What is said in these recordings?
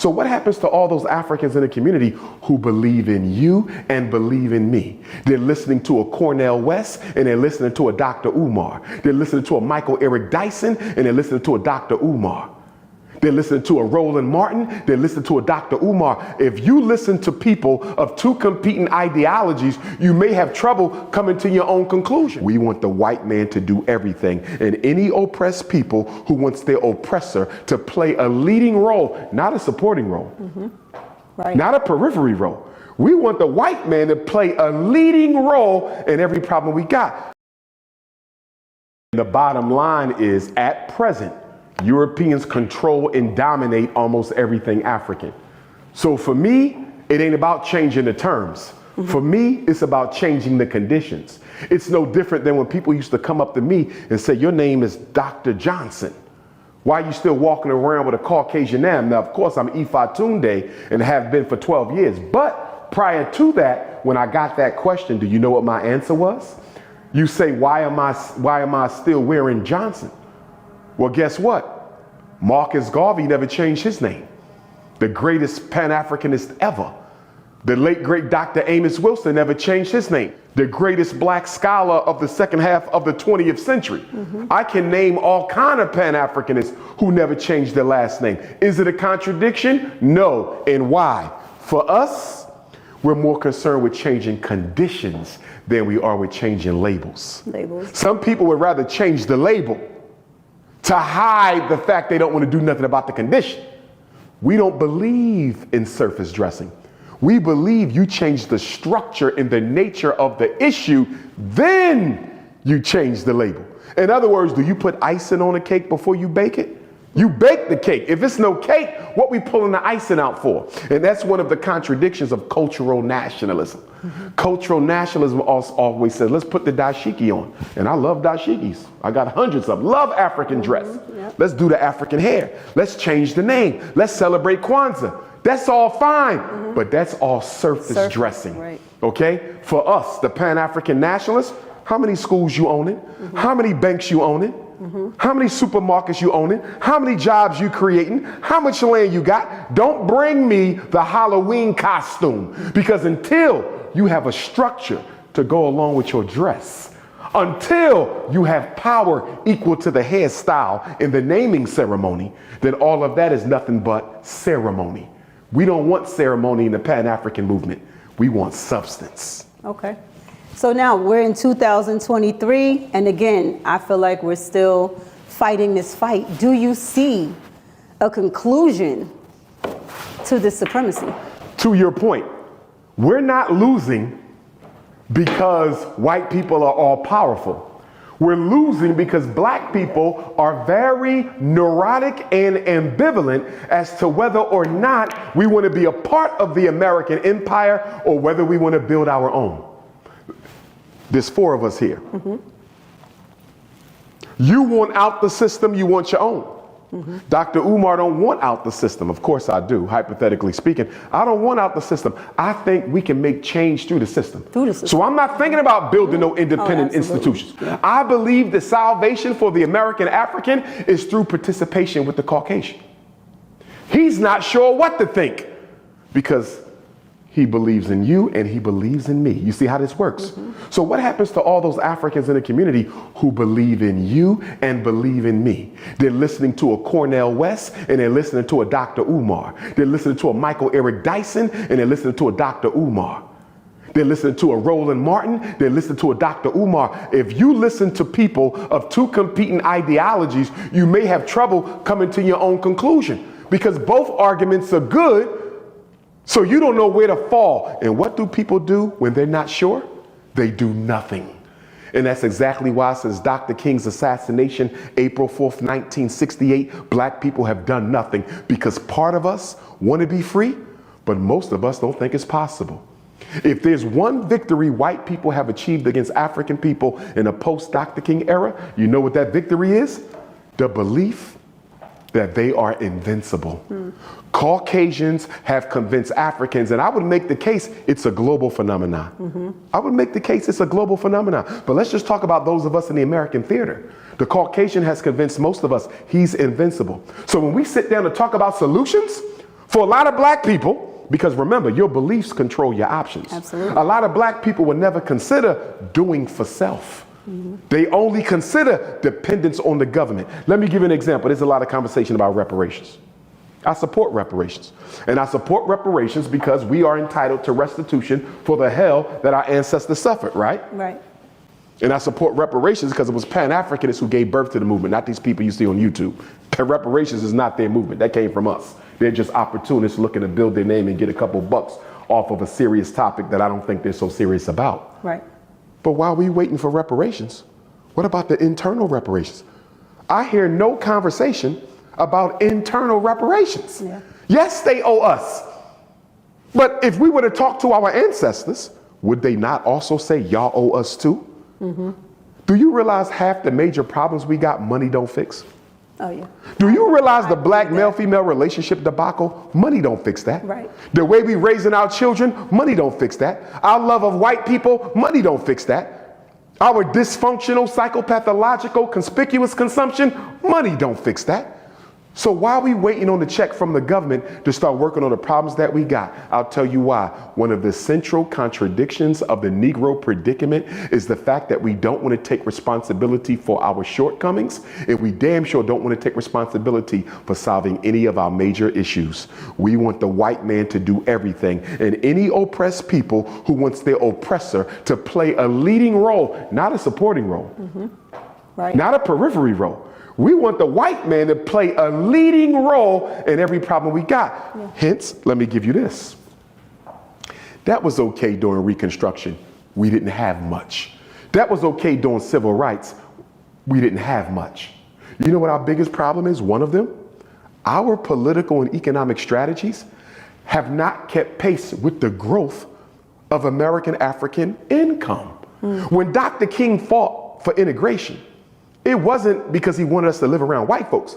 So what happens to all those Africans in the community who believe in you and believe in me? They're listening to a Cornel West and they're listening to a Dr. Umar. They're listening to a Michael Eric Dyson and they're listening to a Dr. Umar. They're listening to a Roland Martin. They're listening to a Dr. Umar. If you listen to people of two competing ideologies, you may have trouble coming to your own conclusion. We want the white man to do everything, and any oppressed people who wants their oppressor to play a leading role, not a supporting role, right, not a periphery role. We want the white man to play a leading role in every problem we got. The bottom line is, at present, Europeans control and dominate almost everything African. So for me, it ain't about changing the terms. For me, it's about changing the conditions. It's no different than when people used to come up to me and say, your name is Dr. Johnson. Why are you still walking around with a Caucasian name? Now, of course, I'm Ifatunde and have been for 12 years. But prior to that, when I got that question, do you know what my answer was? You say, why am I still wearing Johnson? Well, guess what? Marcus Garvey never changed his name. The greatest Pan-Africanist ever. The late, great Dr. Amos Wilson never changed his name. The greatest black scholar of the second half of the 20th century. I can name all kind of Pan-Africanists who never changed their last name. Is it a contradiction? No. And why? For us, we're more concerned with changing conditions than we are with changing labels. Some people would rather change the label to hide the fact they don't want to do nothing about the condition. We don't believe in surface dressing. We believe you change the structure and the nature of the issue, then you change the label. In other words, do you put icing on a cake before you bake it? You bake the cake. If it's no cake, what we pulling the icing out for? And that's one of the contradictions of cultural nationalism. Cultural nationalism also always says, let's put the dashiki on. And I love dashikis. I got hundreds of them. Love African dress. Let's do the African hair. Let's change the name. Let's celebrate Kwanzaa. That's all fine, but that's all surface dressing. Right. Okay? For us, the Pan-African nationalists, how many schools you owning? How many banks you owning? How many supermarkets you owning? How many jobs you creating? How much land you got? Don't bring me the Halloween costume, because until you have a structure to go along with your dress, until you have power equal to the hairstyle in the naming ceremony, then all of that is nothing but ceremony. We don't want ceremony in the Pan-African movement. We want substance. Okay. So now we're in 2023, and again, I feel like we're still fighting this fight. Do you see a conclusion to this supremacy? To your point, we're not losing because white people are all powerful. We're losing because black people are very neurotic and ambivalent as to whether or not we want to be a part of the American empire or whether we want to build our own. There's 4 of us here. You want out the system, you want your own. Dr. Umar don't want out the system. Of course I do, hypothetically speaking. I don't want out the system. I think we can make change through the system. So I'm not thinking about building no independent institutions. I believe the salvation for the American African is through participation with the Caucasian. He's not sure what to think because he believes in you and he believes in me. You see how this works? So what happens to all those Africans in the community who believe in you and believe in me? They're listening to a Cornel West and they're listening to a Dr. Umar. They're listening to a Michael Eric Dyson and they're listening to a Dr. Umar. They're listening to a Roland Martin. They're listening to a Dr. Umar. If you listen to people of two competing ideologies, you may have trouble coming to your own conclusion because both arguments are good. So you don't know where to fall. And what do people do when they're not sure? They do nothing. And that's exactly why since Dr. King's assassination, April 4th, 1968, black people have done nothing because part of us want to be free, but most of us don't think it's possible. If there's one victory white people have achieved against African people in a post-Dr. King era, you know what that victory is? The belief that they are invincible. Caucasians have convinced Africans, and I would make the case it's a global phenomenon. I would make the case it's a global phenomenon. But let's just talk about those of us in the American theater. The Caucasian has convinced most of us he's invincible. So when we sit down to talk about solutions, For a lot of black people, because remember, your beliefs control your options. Absolutely. A lot of black people would never consider doing for self. They only consider dependence on the government. Let me give you an example. There's a lot of conversation about reparations. I support reparations. And I support reparations because we are entitled to restitution for the hell that our ancestors suffered, right? Right. And I support reparations because it was Pan-Africanists who gave birth to the movement, not these people you see on YouTube. Reparations is not their movement. That came from us. They're just opportunists looking to build their name and get a couple bucks off of a serious topic that I don't think they're so serious about. Right. But while we waiting for reparations, what about the internal reparations? I hear no conversation about internal reparations. Yeah. Yes, they owe us. But if we were to talk to our ancestors, would they not also say, y'all owe us too? Mm-hmm. Do you realize half the major problems we got, money don't fix? Oh, yeah. Do you realize the black male-female relationship debacle? Money don't fix that. Right. The way we raising our children, money don't fix that. Our love of white people, money don't fix that. Our dysfunctional, psychopathological, conspicuous consumption, money don't fix that. So why are we waiting on the check from the government to start working on the problems that we got? I'll tell you why. One of the central contradictions of the Negro predicament is the fact that we don't want to take responsibility for our shortcomings, and we damn sure don't want to take responsibility for solving any of our major issues. We want the white man to do everything, and any oppressed people who wants their oppressor to play a leading role, not a supporting role, Right. not a periphery role. We want the white man to play a leading role in every problem we got. Yeah. Hence, let me give you this. That was okay during Reconstruction. We didn't have much. That was okay during civil rights. We didn't have much. You know what our biggest problem is? One of them, our political and economic strategies have not kept pace with the growth of American African income. When Dr. King fought for integration, it wasn't because he wanted us to live around white folks.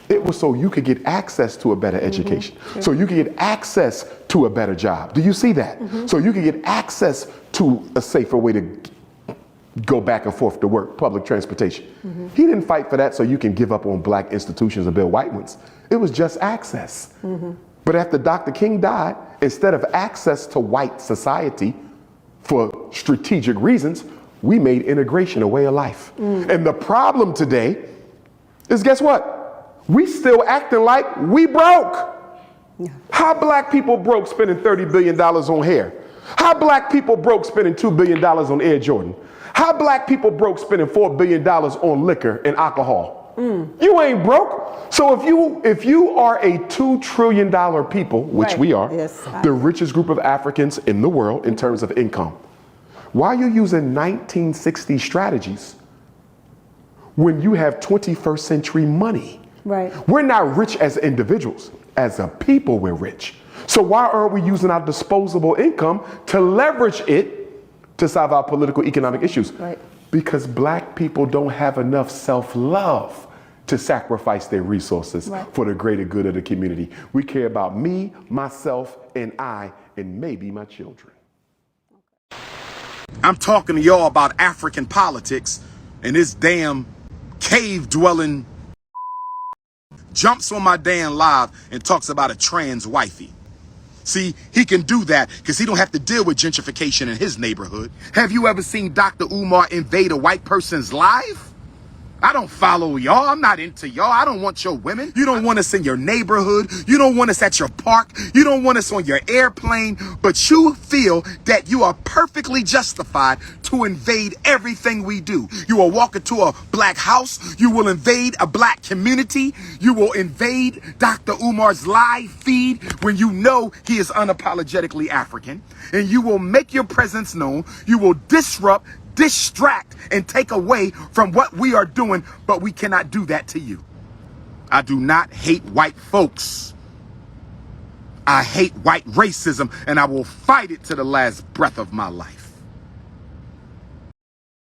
It was so you could get access to a better education. So you could get access to a better job. Do you see that? So you could get access to a safer way to go back and forth to work, public transportation. He didn't fight for that so you can give up on black institutions and build white ones. It was just access. But after Dr. King died, instead of access to white society for strategic reasons, we made integration a way of life. And the problem today is, guess what? We still acting like we broke. How black people broke spending $30 billion on hair? How black people broke spending $2 billion on Air Jordan? How black people broke spending $4 billion on liquor and alcohol? You ain't broke. So if you are a $2 trillion people, which we are, the richest group of Africans in the world in terms of income, why are you using 1960 strategies when you have 21st century money? Right. We're not rich as individuals. As a people, we're rich. So why aren't we using our disposable income to leverage it to solve our political, economic issues? Right. Because black people don't have enough self-love to sacrifice their resources for the greater good of the community. We care about me, myself, and I, and maybe my children. I'm talking to y'all about African politics, and this damn cave-dwelling jumps on my damn live and talks about a trans wifey. See, he can do that because he don't have to deal with gentrification in his neighborhood. Have you ever seen Dr. Umar invade a white person's life? I don't follow y'all. I'm not into y'all. I don't want your women. You don't want us in your neighborhood. You don't want us at your park. You don't want us on your airplane. But you feel that you are perfectly justified to invade everything we do. You will walk into a black house. You will invade a black community. You will invade Dr. Umar's live feed when you know he is unapologetically African. And you will make your presence known. You will disrupt, distract, and take away from what we are doing, but we cannot do that to you. I do not hate white folks. I hate white racism, and I will fight it to the last breath of my life.